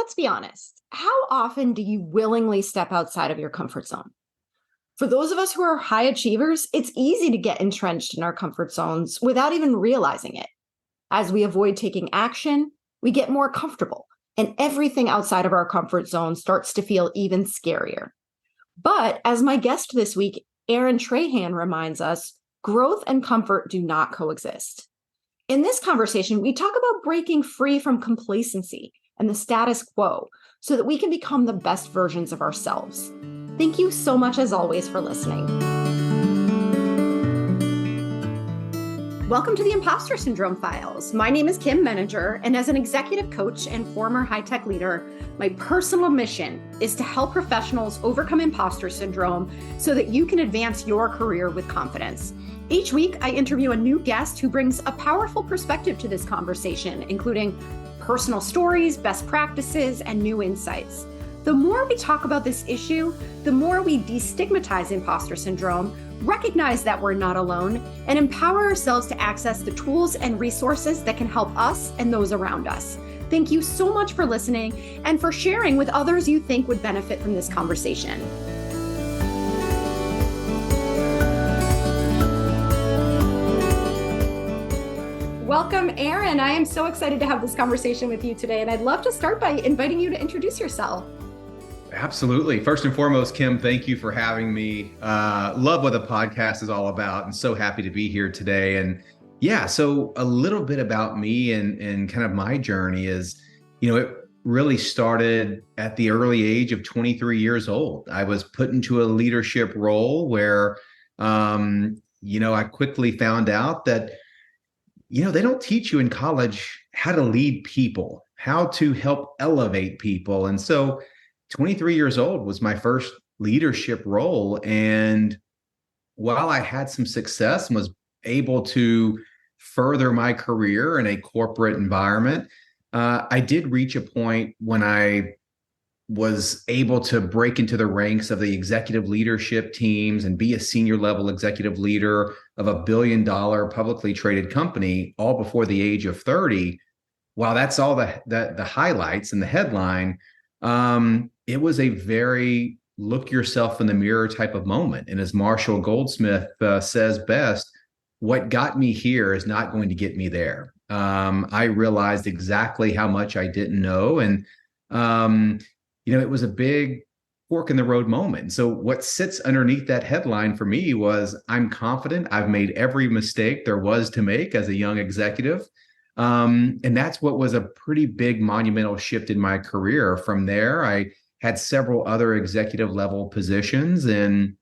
let's be honest. How often do you willingly step outside of your comfort zone? For those of us who are high achievers, it's easy to get entrenched in our comfort zones without even realizing it. As we avoid taking action, we get more comfortable, and everything outside of our comfort zone starts to feel even scarier. But as my guest this week, Aaron Trahan, reminds us, growth and comfort do not coexist. In this conversation, we talk about breaking free from complacency and the status quo so that we can become the best versions of ourselves. Thank you so much, as always, for listening. Welcome to the Impostor Syndrome Files. My name is Kim Meninger, and as an executive coach and former high-tech leader, my personal mission is to help professionals overcome imposter syndrome so that you can advance your career with confidence. Each week, I interview a new guest who brings a powerful perspective to this conversation, including personal stories, best practices, and new insights. The more we talk about this issue, the more we destigmatize imposter syndrome, recognize that we're not alone, and empower ourselves to access the tools and resources that can help us and those around us. Thank you so much for listening and for sharing with others you think would benefit from this conversation. Welcome, Aaron. I am so excited to have this conversation with you today, and I'd love to start by inviting you to introduce yourself. Absolutely. First and foremost, Kim, thank you for having me. Love what the podcast is all about, and so happy to be here today. And yeah, so a little bit about me and kind of my journey is, it really started at the early age of 23 years old. I was put into a leadership role where, I quickly found out that they don't teach you in college how to lead people, how to help elevate people. And so 23 years old was my first leadership role. And while I had some success and was able to further my career in a corporate environment, I did reach a point when I was able to break into the ranks of the executive leadership teams and be a senior level executive leader of a $1 billion publicly traded company all before the age of 30. While that's all the highlights and the headline, it was a very look yourself in the mirror type of moment. And as Marshall Goldsmith says best, what got me here is not going to get me there. I realized exactly how much I didn't know. And, it was a big fork in the road moment. So what sits underneath that headline for me was I'm confident I've made every mistake there was to make as a young executive. And that's what was a pretty big monumental shift in my career. From there, I had several other executive level positions and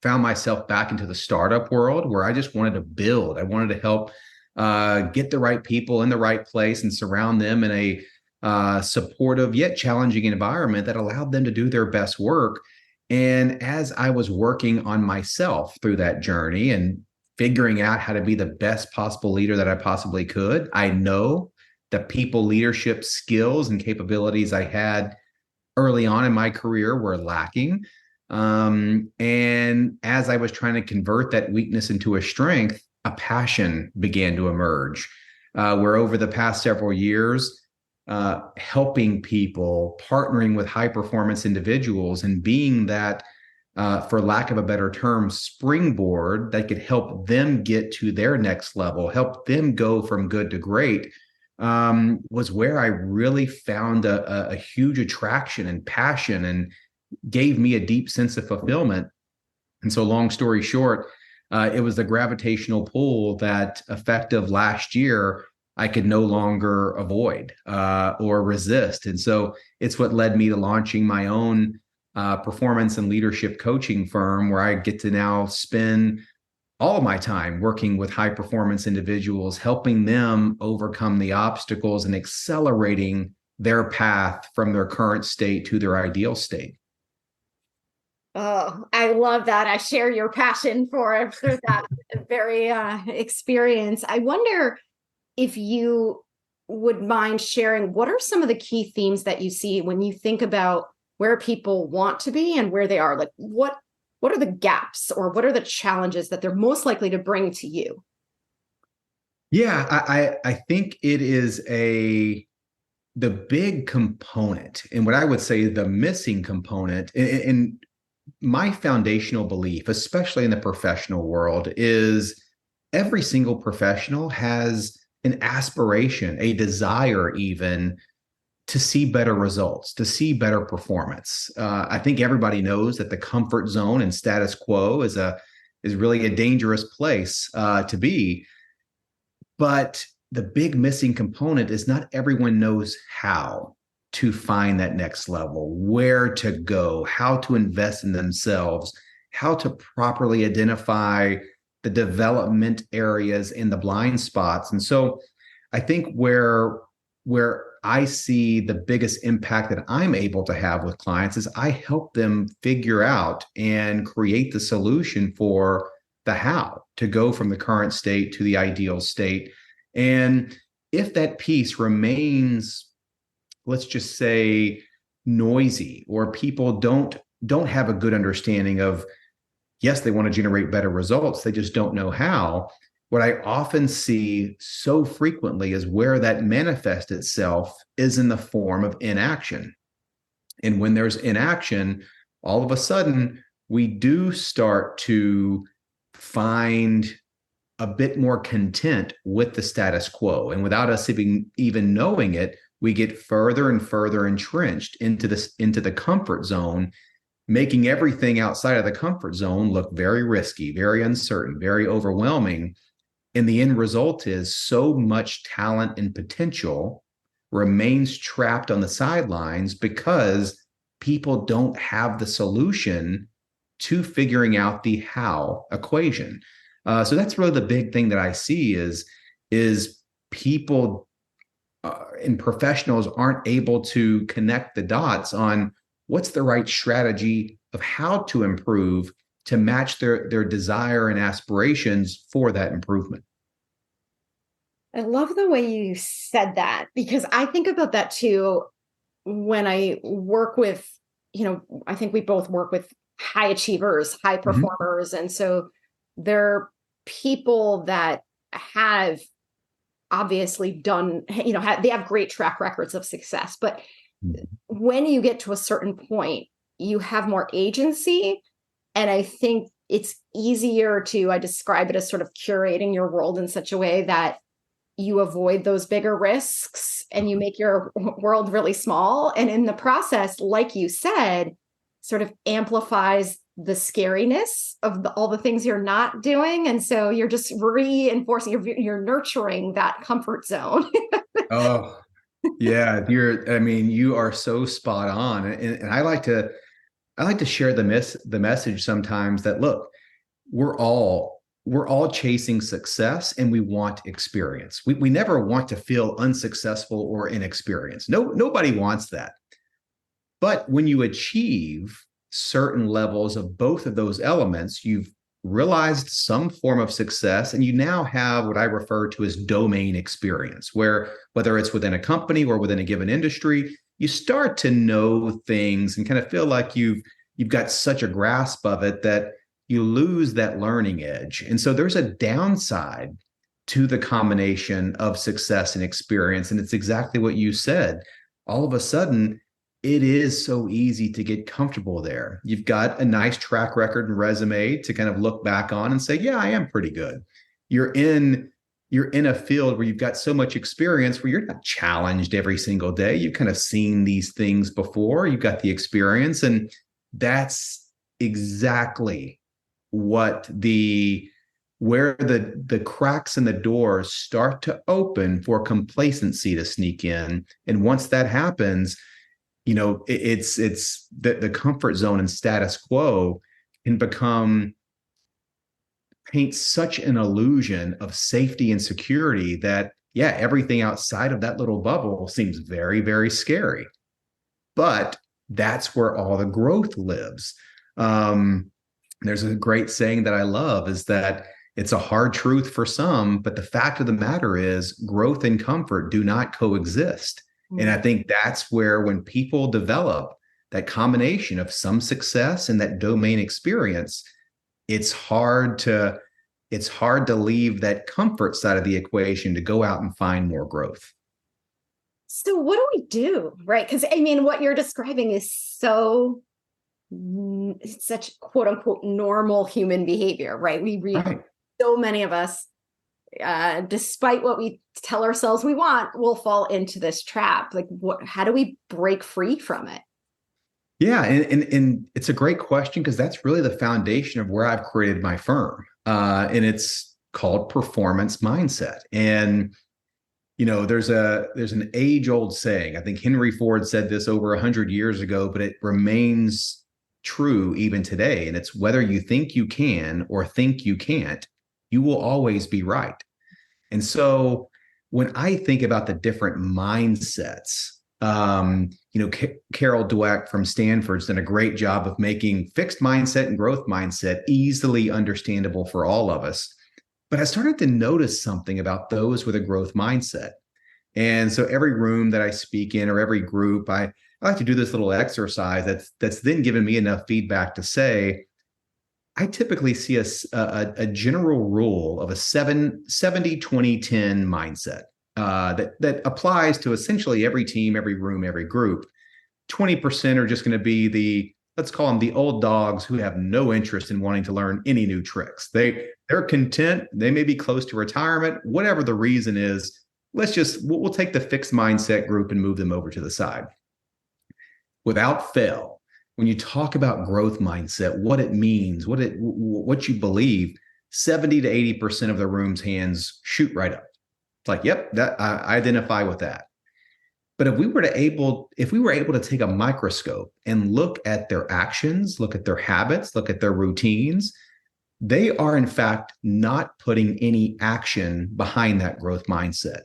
found myself back into the startup world where I just wanted to build. I wanted to help get the right people in the right place and surround them in a supportive yet challenging environment that allowed them to do their best work. And as I was working on myself through that journey and figuring out how to be the best possible leader that I possibly could, I know the people leadership skills and capabilities I had early on in my career were lacking. And as I was trying to convert that weakness into a strength, a passion began to emerge, where over the past several years, helping people, partnering with high performance individuals, and being that, for lack of a better term, springboard that could help them get to their next level, help them go from good to great, was where I really found a huge attraction and passion and gave me a deep sense of fulfillment. And so long story short, it was the gravitational pull that effective last year I could no longer avoid or resist. And so it's what led me to launching my own performance and leadership coaching firm, where I get to now spend all of my time working with high performance individuals, helping them overcome the obstacles and accelerating their path from their current state to their ideal state. Oh, I love that. I share your passion for that very experience. I wonder if you would mind sharing, what are some of the key themes that you see when you think about where people want to be and where they are? Like, what are the gaps or what are the challenges that they're most likely to bring to you? Yeah, I think it is a the big component, and what I would say the missing component, and my foundational belief, especially in the professional world, is every single professional has an aspiration, a desire even to see better results, to see better performance. I think everybody knows that the comfort zone and status quo is really a dangerous place to be. But the big missing component is not everyone knows how to find that next level, where to go, how to invest in themselves, how to properly identify the development areas and the blind spots. And so I think where I see the biggest impact that I'm able to have with clients is I help them figure out and create the solution for the how to go from the current state to the ideal state. And if that piece remains, let's just say, noisy, or people don't have a good understanding of, yes, they want to generate better results, they just don't know how. What I often see so frequently is where that manifests itself is in the form of inaction. And when there's inaction, all of a sudden, we do start to find a bit more content with the status quo. And without us even knowing it, we get further and further entrenched into the comfort zone, making everything outside of the comfort zone look very risky, very uncertain, very overwhelming. And the end result is so much talent and potential remains trapped on the sidelines because people don't have the solution to figuring out the how equation. So that's really the big thing that I see is people and professionals aren't able to connect the dots on what's the right strategy of how to improve to match their desire and aspirations for that improvement. I love the way you said that, because I think about that too when I work with, I think we both work with high achievers, high performers. And so they're people that have obviously done, they have great track records of success. But when you get to a certain point, you have more agency. And I think it's easier I describe it as sort of curating your world in such a way that you avoid those bigger risks and you make your world really small. And in the process, like you said, sort of amplifies the scariness of all the things you're not doing. And so you're just reinforcing, you're nurturing that comfort zone. Oh, yeah. You are so spot on. And I like to share the message sometimes that, look, we're all chasing success and we want experience. We never want to feel unsuccessful or inexperienced. Nobody wants that. But when you achieve certain levels of both of those elements, you've realized some form of success, and you now have what I refer to as domain experience, where whether it's within a company or within a given industry, you start to know things and kind of feel like you've got such a grasp of it that you lose that learning edge. And so there's a downside to the combination of success and experience. And it's exactly what you said. All of a sudden, it is so easy to get comfortable there. You've got a nice track record and resume to kind of look back on and say, yeah, I am pretty good. You're in a field where you've got so much experience where you're not challenged every single day. You've kind of seen these things before. You've got the experience. And that's exactly where the cracks in the doors start to open for complacency to sneak in. And once that happens, it's the comfort zone and status quo can paint such an illusion of safety and security that, yeah, everything outside of that little bubble seems very, very scary. But that's where all the growth lives. There's a great saying that I love is that it's a hard truth for some, but the fact of the matter is growth and comfort do not coexist. And I think that's where when people develop that combination of some success and that domain experience, it's hard to leave that comfort side of the equation to go out and find more growth. So what do we do? Right. Because I mean, what you're describing is it's such quote unquote normal human behavior, right? We read Right. so many of us, despite what we tell ourselves we want, will fall into this trap. Like how do we break free from it? Yeah, and it's a great question because that's really the foundation of where I've created my firm, and it's called performance mindset. And there's an age old saying. I think Henry Ford said this over 100 years ago, but it remains true even today. And it's whether you think you can or think you can't, you will always be right. And so when I think about the different mindsets, Carol Dweck from Stanford's done a great job of making fixed mindset and growth mindset easily understandable for all of us. But I started to notice something about those with a growth mindset. And so every room that I speak in or every group, I like to do this little exercise that's then given me enough feedback to say, I typically see a general rule of a 70-20-10 mindset that applies to essentially every team, every room, every group. 20% are just going to be let's call them the old dogs who have no interest in wanting to learn any new tricks. They're content. They may be close to retirement, whatever the reason is. We'll take the fixed mindset group and move them over to the side. Without fail, when you talk about growth mindset, what it means, what you believe, 70 to 80% of the room's hands shoot right up. It's like, yep, that I identify with that. But if we were able to take a microscope and look at their actions, look at their habits, look at their routines, they are in fact not putting any action behind that growth mindset.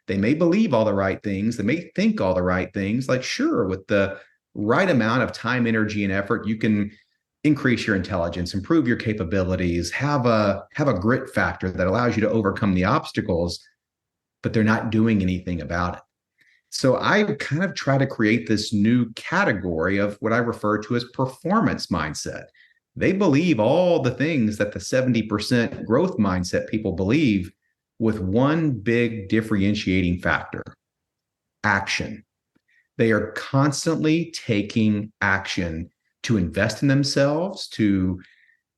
They may believe all the right things, they may think all the right things, like sure, with the right amount of time, energy, and effort, you can increase your intelligence, improve your capabilities, have a grit factor that allows you to overcome the obstacles, but they're not doing anything about it. So I kind of try to create this new category of what I refer to as performance mindset. They believe all the things that the 70% growth mindset people believe, with one big differentiating factor: action. They are constantly taking action to invest in themselves, to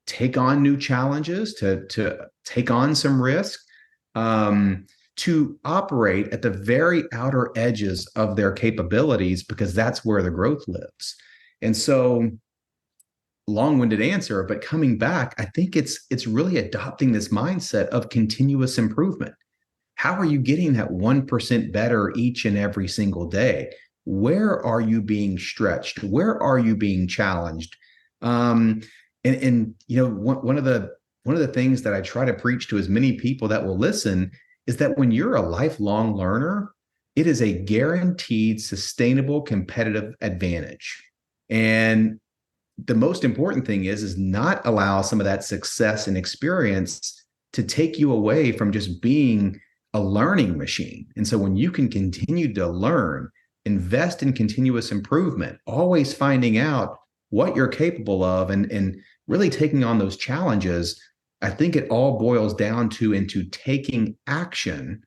take on new challenges, to take on some risk, to operate at the very outer edges of their capabilities, because that's where the growth lives. And so, long-winded answer, but coming back, I think it's really adopting this mindset of continuous improvement. How are you getting that 1% better each and every single day? Where are you being stretched? Where are you being challenged? One of the things that I try to preach to as many people that will listen is that when you're a lifelong learner, it is a guaranteed, sustainable, competitive advantage. And the most important thing is not allow some of that success and experience to take you away from just being a learning machine. And so when you can continue to learn, invest in continuous improvement, always finding out what you're capable of and really taking on those challenges, I think it all boils down into taking action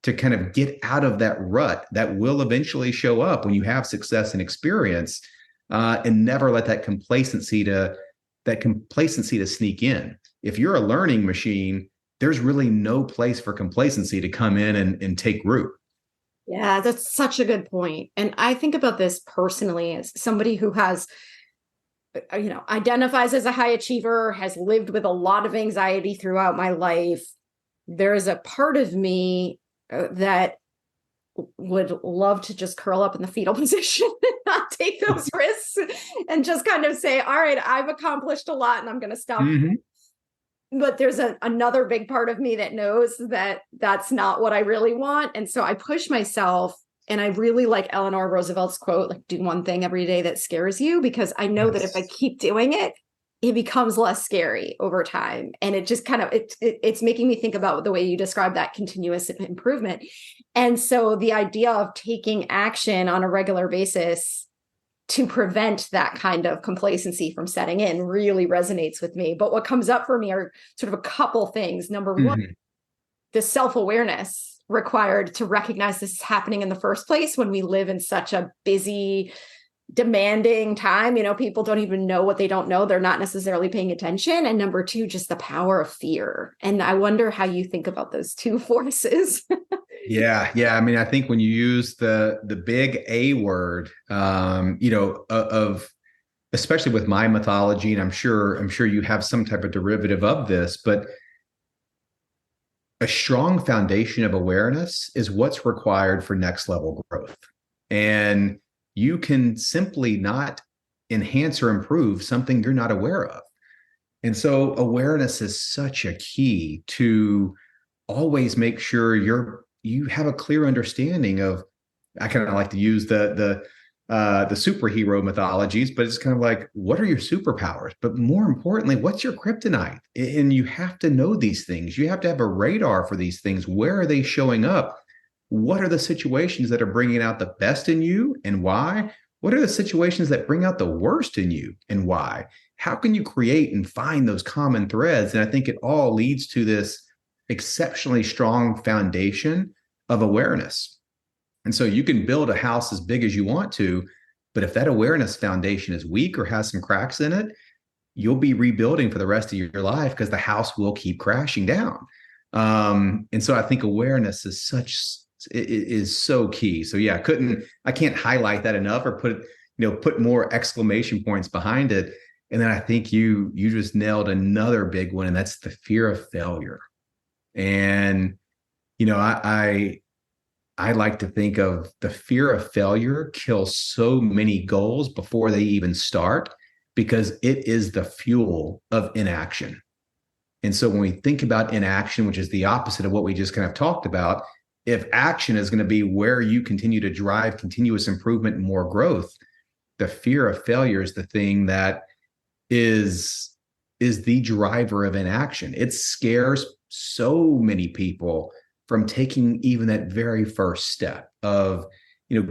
to kind of get out of that rut that will eventually show up when you have success and experience, and never let that complacency to sneak in. If you're a learning machine, there's really no place for complacency to come in and take root. Yeah, that's such a good point. And I think about this personally as somebody who has, identifies as a high achiever, has lived with a lot of anxiety throughout my life. There's a part of me that would love to just curl up in the fetal position and not take those risks and just kind of say, all right, I've accomplished a lot and I'm going to stop. Mm-hmm. But there's another big part of me that knows that that's not what I really want. And so I push myself. And I really like Eleanor Roosevelt's quote, like, do one thing every day that scares you, because I know that if I keep doing it, it becomes less scary over time. And it just kind of, it's making me think about the way you describe that continuous improvement. And so the idea of taking action on a regular basis to prevent that kind of complacency from setting in really resonates with me. But what comes up for me are sort of a couple things. Number one, the self-awareness, required to recognize this is happening in the first place when we live in such a busy, demanding time. People don't even know what they don't know. They're not necessarily paying attention. And number two, just the power of fear. And I wonder how you think about those two forces. Yeah. I mean, I think when you use the big A word, of especially with my mythology, and I'm sure you have some type of derivative of this, but a strong foundation of awareness is what's required for next level growth. And you can simply not enhance or improve something you're not aware of. And so awareness is such a key to always make sure you have a clear understanding of. I kind of like to use the superhero mythologies, but it's kind of like, what are your superpowers? But more importantly, what's your kryptonite? And you have to know these things. You have to have a radar for these things. Where are they showing up? What are the situations that are bringing out the best in you and why? What are the situations that bring out the worst in you and why? How can you create and find those common threads? And I think it all leads to this exceptionally strong foundation of awareness. And so you can build a house as big as you want to, but if that awareness foundation is weak or has some cracks in it, you'll be rebuilding for the rest of your life because the house will keep crashing down. And so I think awareness is so key. So yeah, I can't highlight that enough or put more exclamation points behind it. And then I think you just nailed another big one, and that's the fear of failure. And I like to think of the fear of failure kills so many goals before they even start because it is the fuel of inaction. And so when we think about inaction, which is the opposite of what we just kind of talked about, if action is going to be where you continue to drive continuous improvement and more growth, the fear of failure is the thing that is the driver of inaction. It scares so many people from taking even that very first step of,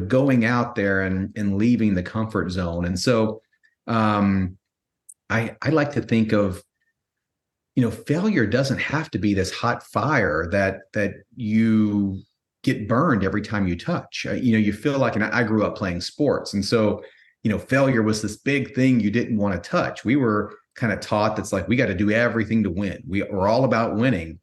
going out there and leaving the comfort zone. And so I like to think of, failure doesn't have to be this hot fire that you get burned every time you touch. You feel like, and I grew up playing sports. And so, failure was this big thing you didn't want to touch. We were kind of taught that's like, we got to do everything to win. We're all about winning.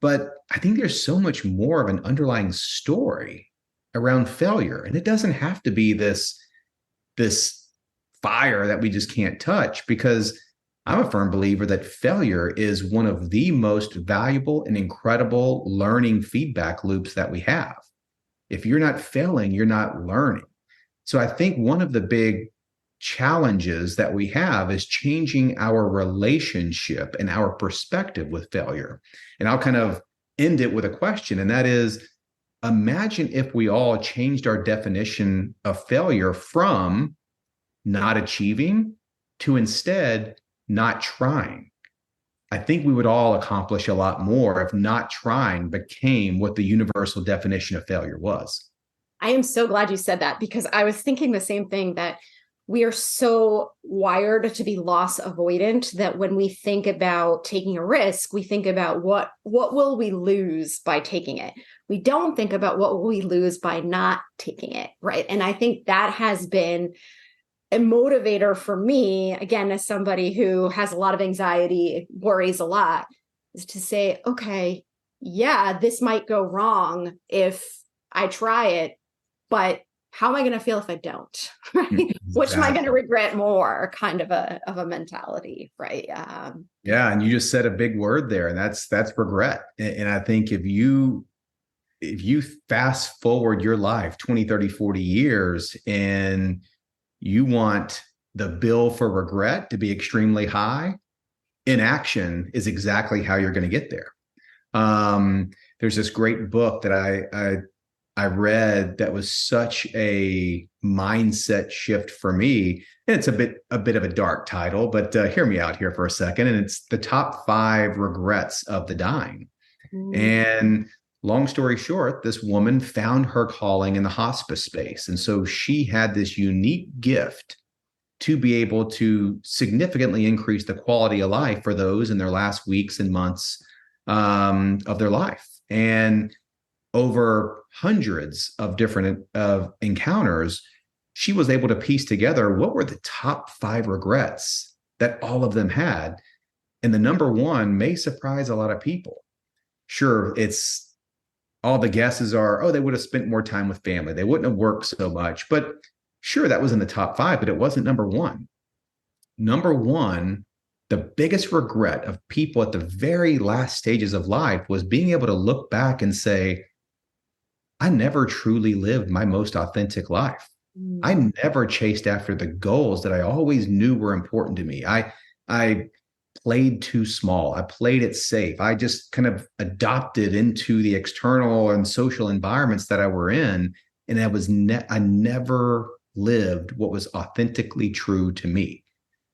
But I think there's so much more of an underlying story around failure. And it doesn't have to be this fire that we just can't touch, because I'm a firm believer that failure is one of the most valuable and incredible learning feedback loops that we have. If you're not failing, you're not learning. So I think one of the big challenges that we have is changing our relationship and our perspective with failure. And I'll kind of end it with a question, and that is, imagine if we all changed our definition of failure from not achieving to instead not trying. I think we would all accomplish a lot more if not trying became what the universal definition of failure was. I am so glad you said that, because I was thinking the same thing, that we are so wired to be loss avoidant that when we think about taking a risk, we think about what will we lose by taking it. We don't think about what will we lose by not taking it, right? And I think that has been a motivator for me, again, as somebody who has a lot of anxiety, worries a lot, is to say, okay, yeah, this might go wrong if I try it, but how am I going to feel if I don't? Right? Exactly. Which am I going to regret more? Kind of a mentality, right? Yeah, and you just said a big word there, and that's regret. And I think if you fast forward your life 20, 30, 40 years, and you want the bill for regret to be extremely high, inaction is exactly how you're going to get there. There's this great book that I read that was such a mindset shift for me. And it's a bit of a dark title, but hear me out here for a second. And it's the top 5 regrets of the dying. And long story short, this woman found her calling in the hospice space. And so she had this unique gift to be able to significantly increase the quality of life for those in their last weeks and months of their life. And over hundreds of different encounters, she was able to piece together what were the top 5 regrets that all of them had. And the number one may surprise a lot of people. Sure, it's all the guesses are, oh, they would have spent more time with family. They wouldn't have worked so much. But sure, that was in the top 5, but it wasn't number one. Number one, the biggest regret of people at the very last stages of life was being able to look back and say, I never truly lived my most authentic life. I never chased after the goals that I always knew were important to me. I played too small. I played it safe. I just kind of adopted into the external and social environments that I were in. And I never lived what was authentically true to me.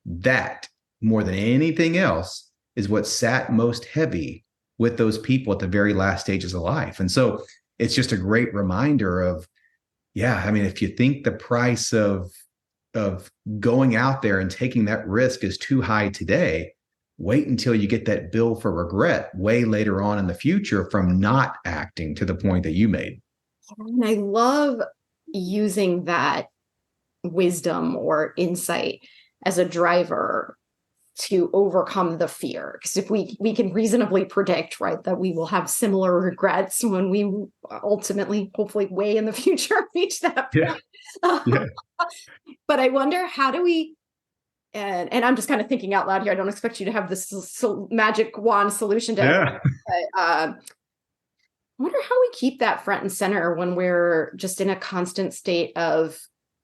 That, more than anything else, is what sat most heavy with those people at the very last stages of life. And so it's just a great reminder of, yeah, I mean, if you think the price of going out there and taking that risk is too high today, wait until you get that bill for regret way later on in the future from not acting to the point that you made. And I love using that wisdom or insight as a driver to overcome the fear. Because if we can reasonably predict, right, that we will have similar regrets when we ultimately, hopefully way in the future, reach that point. Yeah. But I wonder, how do we, and I'm just kind of thinking out loud here, I don't expect you to have this magic wand solution to everything, but I wonder how we keep that front and center when we're just in a constant state of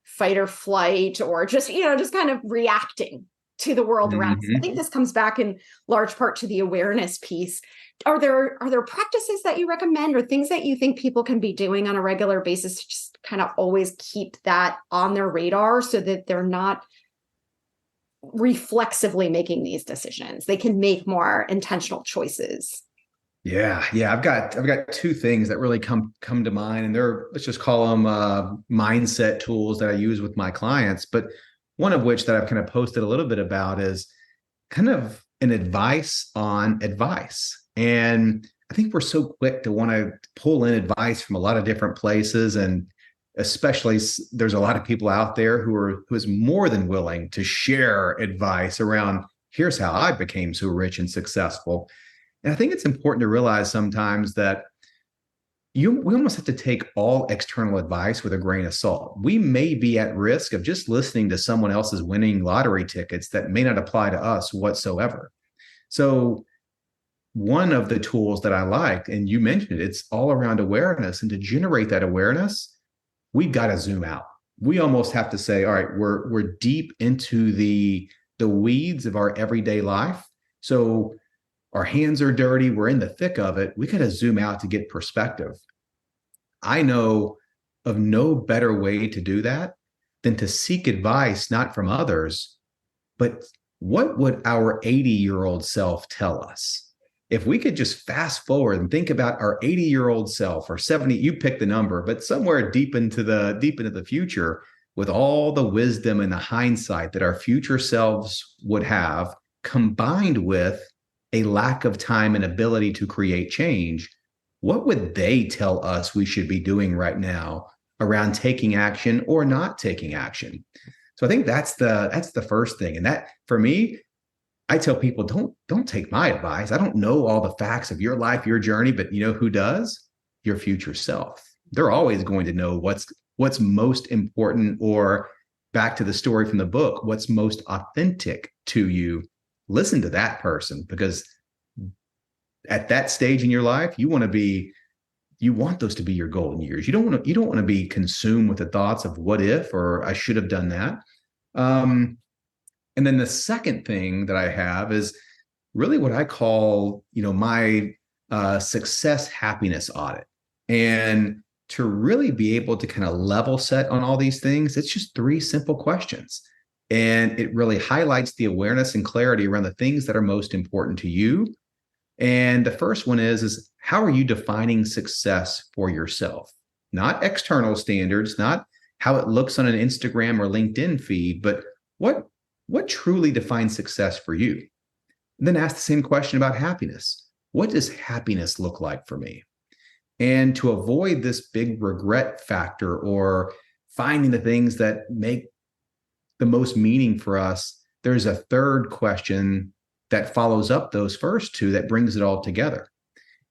fight or flight, or just kind of reacting to the world around us. I think this comes back in large part to the awareness piece. Are there practices that you recommend, or things that you think people can be doing on a regular basis to just kind of always keep that on their radar so that they're not reflexively making these decisions? They can make more intentional choices. Yeah. I've got 2 things that really come to mind, and they're, let's just call them mindset tools that I use with my clients. But one of which that I've kind of posted a little bit about is kind of an advice on advice. And I think we're so quick to want to pull in advice from a lot of different places. And especially there's a lot of people out there who is more than willing to share advice around, here's how I became so rich and successful. And I think it's important to realize sometimes that we almost have to take all external advice with a grain of salt. We may be at risk of just listening to someone else's winning lottery tickets that may not apply to us whatsoever. So one of the tools that I like, and you mentioned it, it's all around awareness. And to generate that awareness, we've got to zoom out. We almost have to say, all right, we're deep into the weeds of our everyday life. So our hands are dirty. We're in the thick of it. We got to zoom out to get perspective. I know of no better way to do that than to seek advice, not from others, but what would our 80-year-old self tell us? If we could just fast forward and think about our 80-year-old self, or 70, you pick the number, but somewhere deep into the future, with all the wisdom and the hindsight that our future selves would have, combined with a lack of time and ability to create change, what would they tell us we should be doing right now around taking action or not taking action? So I think that's the first thing. And that, for me, I tell people, don't take my advice. I don't know all the facts of your life, your journey, but you know who does? Your future self. They're always going to know what's most important, or back to the story from the book, what's most authentic to you. Listen to that person, because at that stage in your life, you want those to be your golden years. You don't want to be consumed with the thoughts of what if, or I should have done that. And then the second thing that I have is really what I call, my success happiness audit. And to really be able to kind of level set on all these things, it's just 3 simple questions. And it really highlights the awareness and clarity around the things that are most important to you. And the first one is how are you defining success for yourself? Not external standards, not how it looks on an Instagram or LinkedIn feed, but what truly defines success for you? And then ask the same question about happiness. What does happiness look like for me? And to avoid this big regret factor or finding the things that make the most meaning for us, there's a third question that follows up those first two that brings it all together.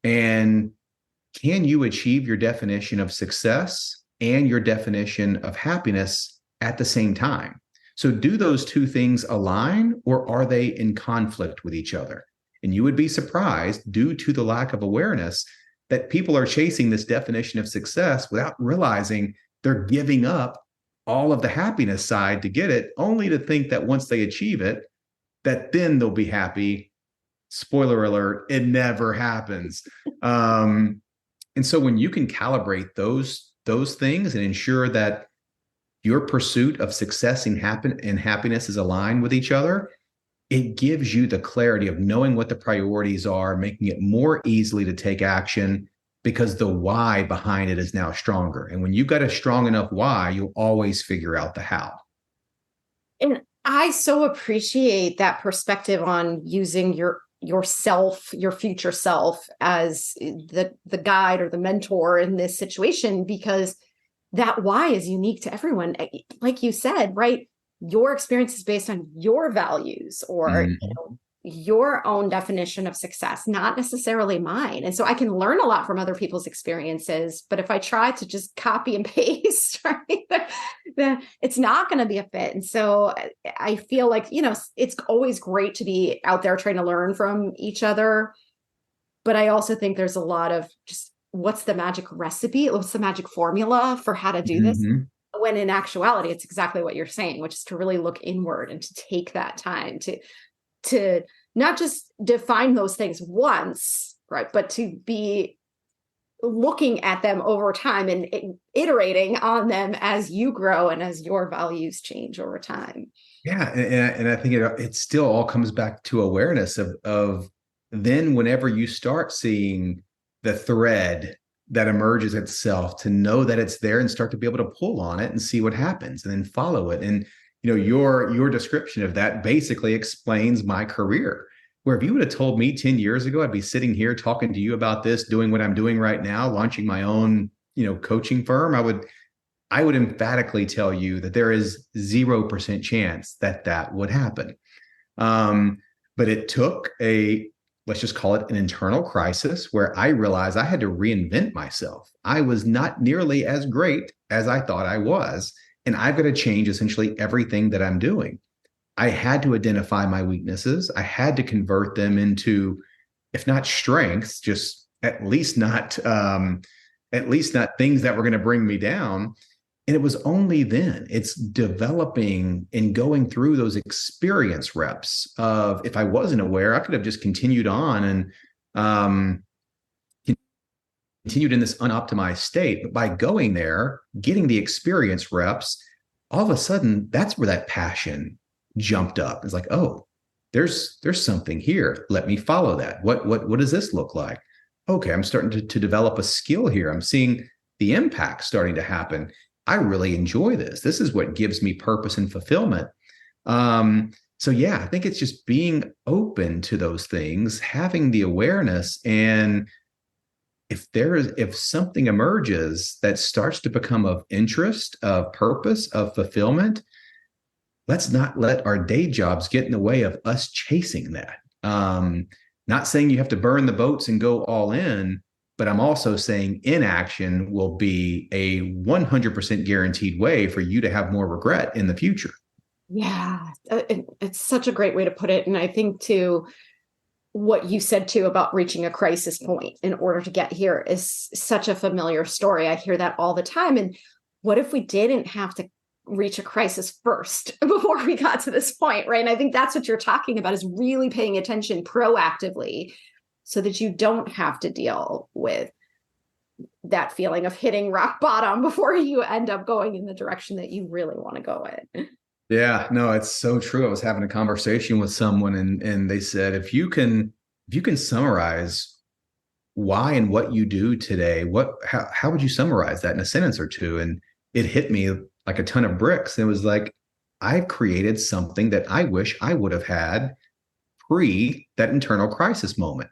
And can you achieve your definition of success and your definition of happiness at the same time? So do those two things align, or are they in conflict with each other? And you would be surprised, due to the lack of awareness, that people are chasing this definition of success without realizing they're giving up all of the happiness side to get it, only to think that once they achieve it, that then they'll be happy. Spoiler alert, it never happens. And so when you can calibrate those things and ensure that your pursuit of success and happiness is aligned with each other, it gives you the clarity of knowing what the priorities are, making it more easily to take action, because the why behind it is now stronger. And when you've got a strong enough why, you'll always figure out the how. And I so appreciate that perspective on using yourself, your future self, as the guide or the mentor in this situation, because that why is unique to everyone. Like you said, right? Your experience is based on your values or your own definition of success, not necessarily mine. And so I can learn a lot from other people's experiences, but if I try to just copy and paste, right, then it's not going to be a fit. And so I feel like, it's always great to be out there trying to learn from each other. But I also think there's a lot of just, what's the magic recipe? What's the magic formula for how to do this? When in actuality, it's exactly what you're saying, which is to really look inward and to take that time to not just define those things once, right, but to be looking at them over time and iterating on them as you grow and as your values change over time. Yeah, and I think it still all comes back to awareness of then whenever you start seeing the thread that emerges itself, to know that it's there and start to be able to pull on it and see what happens and then follow it. And your description of that basically explains my career, where if you would have told me 10 years ago, I'd be sitting here talking to you about this, doing what I'm doing right now, launching my own, coaching firm, I would emphatically tell you that there is 0% chance that would happen. But it took let's just call it an internal crisis, where I realized I had to reinvent myself. I was not nearly as great as I thought I was. And I've got to change essentially everything that I'm doing. I had to identify my weaknesses. I had to convert them into, if not strengths, just at least not things that were going to bring me down. And it was only then it's developing and going through those experience reps of, if I wasn't aware, I could have just continued on and continued in this unoptimized state. But by going there, getting the experience reps, all of a sudden, that's where that passion jumped up. It's like, oh, there's something here. Let me follow that. What does this look like? Okay, I'm starting to develop a skill here. I'm seeing the impact starting to happen. I really enjoy this. This is what gives me purpose and fulfillment. So yeah, I think it's just being open to those things, having the awareness, and if something emerges that starts to become of interest, of purpose, of fulfillment, let's not let our day jobs get in the way of us chasing that. Not saying you have to burn the boats and go all in, but I'm also saying inaction will be a 100% guaranteed way for you to have more regret in the future. Yeah, it's such a great way to put it. And I think too, what you said too about reaching a crisis point in order to get here is such a familiar story. I hear that all the time. And what if we didn't have to reach a crisis first before we got to this point, right? And I think that's what you're talking about, is really paying attention proactively so that you don't have to deal with that feeling of hitting rock bottom before you end up going in the direction that you really want to go in. Yeah, no, it's so true. I was having a conversation with someone and they said, if you can summarize why and what you do today, how would you summarize that in a sentence or two? And it hit me like a ton of bricks. It was like, I've created something that I wish I would have had pre that internal crisis moment.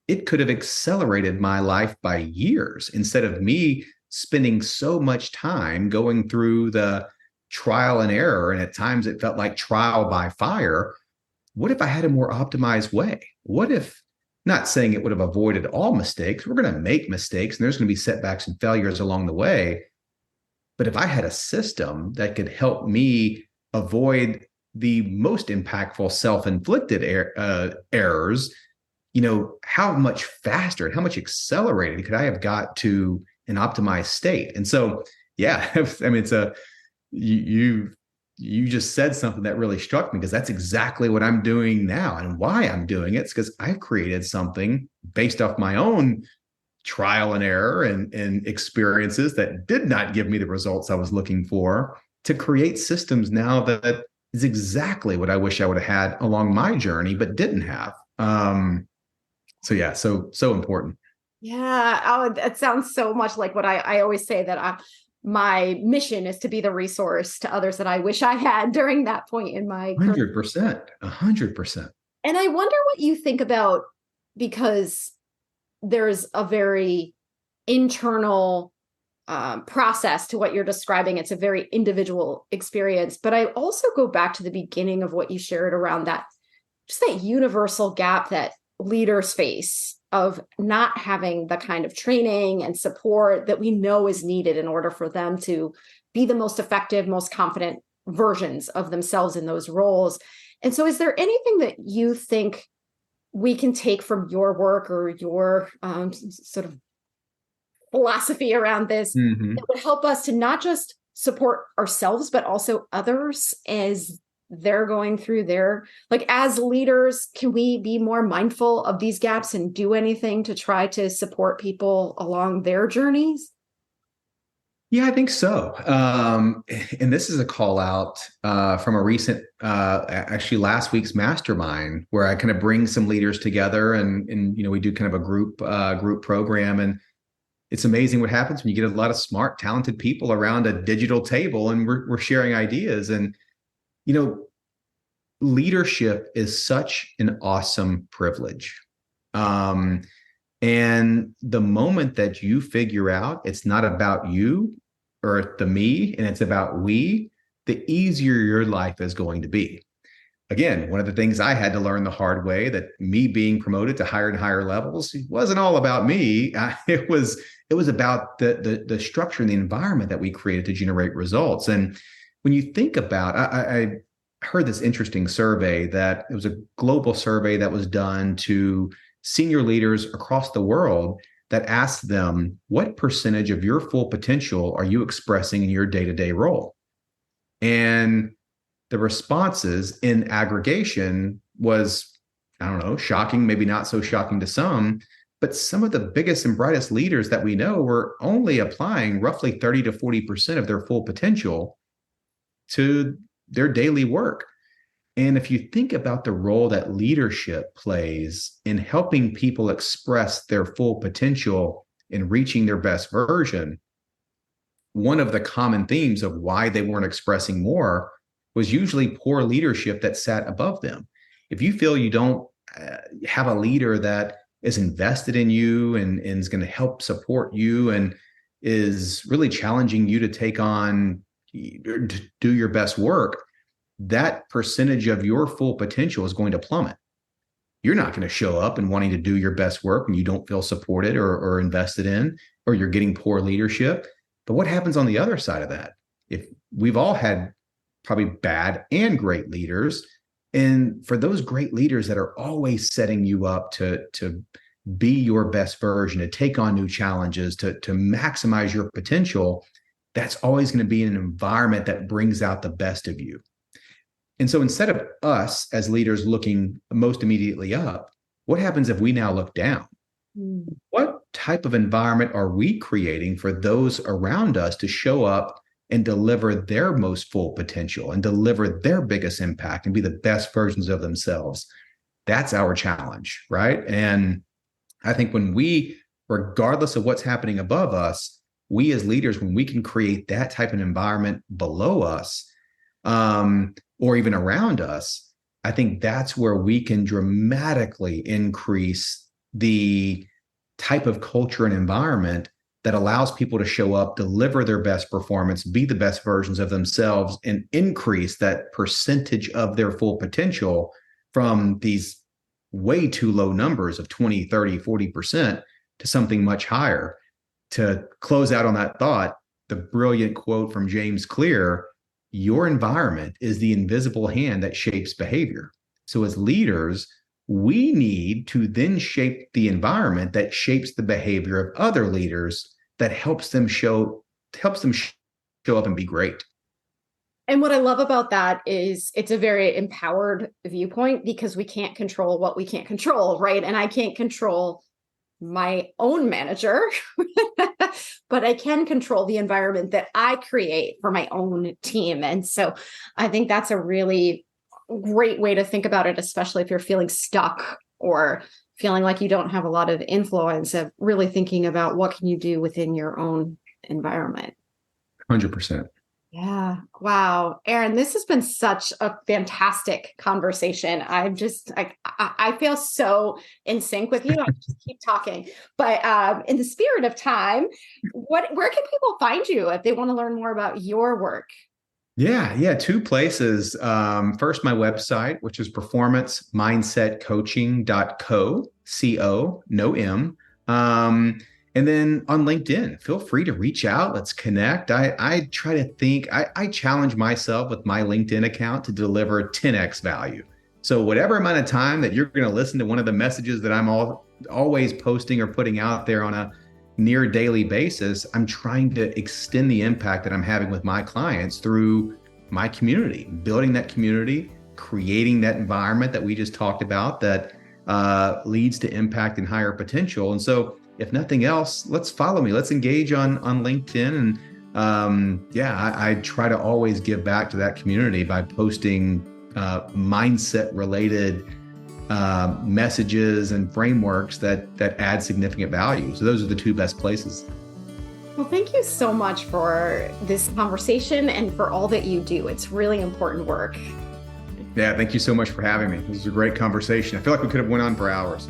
it could have accelerated my life by years instead of me spending so much time going through the trial and error. And at times it felt like trial by fire. What if I had a more optimized way? What if, not saying it would have avoided all mistakes, we're going to make mistakes and there's going to be setbacks and failures along the way. But if I had a system that could help me avoid the most impactful self-inflicted errors, how much faster and how much accelerated could I have got to an optimized state? And so, yeah, I mean, you just said something that really struck me, because that's exactly what I'm doing now. And why I'm doing it is because I've created something based off my own trial and error and experiences that did not give me the results I was looking for, to create systems now that is exactly what I wish I would have had along my journey, but didn't have. So important. Yeah. Oh, that sounds so much like what I always say, that my mission is to be the resource to others that I wish I had during that point in my career. 100%. And I wonder what you think about, because there's a very internal process to what you're describing. It's a very individual experience. But I also go back to the beginning of what you shared around that, just that universal gap that leaders face of not having the kind of training and support that we know is needed in order for them to be the most effective, most confident versions of themselves in those roles. And so is there anything that you think we can take from your work or your sort of philosophy around this that would help us to not just support ourselves, but also others as they're going through as leaders? Can we be more mindful of these gaps and do anything to try to support people along their journeys? Yeah, I think so. And this is a call out from a recent, actually last week's mastermind, where I kind of bring some leaders together, and we do kind of a group program. And it's amazing what happens when you get a lot of smart, talented people around a digital table, and we're sharing ideas. And leadership is such an awesome privilege. And the moment that you figure out it's not about you or the me, and it's about we, the easier your life is going to be. Again, one of the things I had to learn the hard way, that me being promoted to higher and higher levels wasn't all about me. It was about the structure and the environment that we created to generate results. And when you think about, I heard this interesting survey, that it was a global survey that was done to senior leaders across the world, that asked them, what percentage of your full potential are you expressing in your day-to-day role? And the responses in aggregation was, I don't know, shocking, maybe not so shocking to some, but some of the biggest and brightest leaders that we know were only applying roughly 30 to 40% of their full potential to their daily work. And if you think about the role that leadership plays in helping people express their full potential in reaching their best version, one of the common themes of why they weren't expressing more was usually poor leadership that sat above them. If you feel you don't have a leader that is invested in you and is going to help support you and is really challenging you to take on, to do your best work, that percentage of your full potential is going to plummet. You're not going to show up and wanting to do your best work when you don't feel supported or invested in, or you're getting poor leadership. But what happens on the other side of that? If we've all had probably bad and great leaders, and for those great leaders that are always setting you up to be your best version, to take on new challenges, to maximize your potential, that's always going to be an environment that brings out the best of you. And so instead of us as leaders looking most immediately up, what happens if we now look down? What type of environment are we creating for those around us to show up and deliver their most full potential and deliver their biggest impact and be the best versions of themselves? That's our challenge, right? And I think when we, regardless of what's happening above us, we as leaders, when we can create that type of environment below us, or even around us, I think that's where we can dramatically increase the type of culture and environment that allows people to show up, deliver their best performance, be the best versions of themselves, and increase that percentage of their full potential from these way too low numbers of 20, 30, 40% to something much higher. To close out on that thought, the brilliant quote from James Clear, your environment is the invisible hand that shapes behavior. So as leaders, we need to then shape the environment that shapes the behavior of other leaders that helps them show up and be great. And what I love about that is it's a very empowered viewpoint, because we can't control what we can't control, right? And I can't control my own manager, but I can control the environment that I create for my own team. And so I think that's a really great way to think about it, especially if you're feeling stuck or feeling like you don't have a lot of influence, of really thinking about what can you do within your own environment. 100%. Yeah. Wow. Aaron, this has been such a fantastic conversation. I feel so in sync with you. I just keep talking, but in the spirit of time, where can people find you if they want to learn more about your work? Yeah. Two places. First, my website, which is performancemindsetcoaching.co, no M. And then on LinkedIn, feel free to reach out. Let's connect. I try to think, I challenge myself with my LinkedIn account to deliver 10x value. So whatever amount of time that you're going to listen to one of the messages that I'm always posting or putting out there on a near daily basis, I'm trying to extend the impact that I'm having with my clients through my community, building that community, creating that environment that we just talked about that leads to impact and higher potential. And so if nothing else, let's follow me. Let's engage on LinkedIn. And I try to always give back to that community by posting mindset related messages and frameworks that add significant value. So those are the two best places. Well, thank you so much for this conversation and for all that you do. It's really important work. Yeah, thank you so much for having me. This was a great conversation. I feel like we could have went on for hours.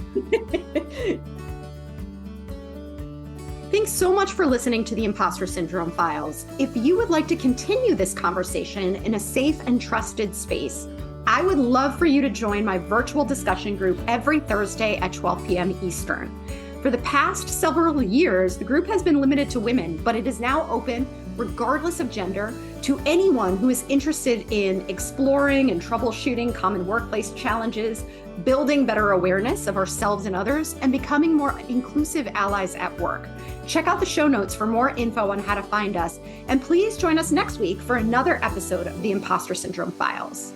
Thanks so much for listening to the Impostor Syndrome Files. If you would like to continue this conversation in a safe and trusted space, I would love for you to join my virtual discussion group every Thursday at 12 p.m. Eastern. For the past several years, the group has been limited to women, but it is now open, regardless of gender, to anyone who is interested in exploring and troubleshooting common workplace challenges, building better awareness of ourselves and others, and becoming more inclusive allies at work. Check out the show notes for more info on how to find us, and please join us next week for another episode of the Impostor Syndrome Files.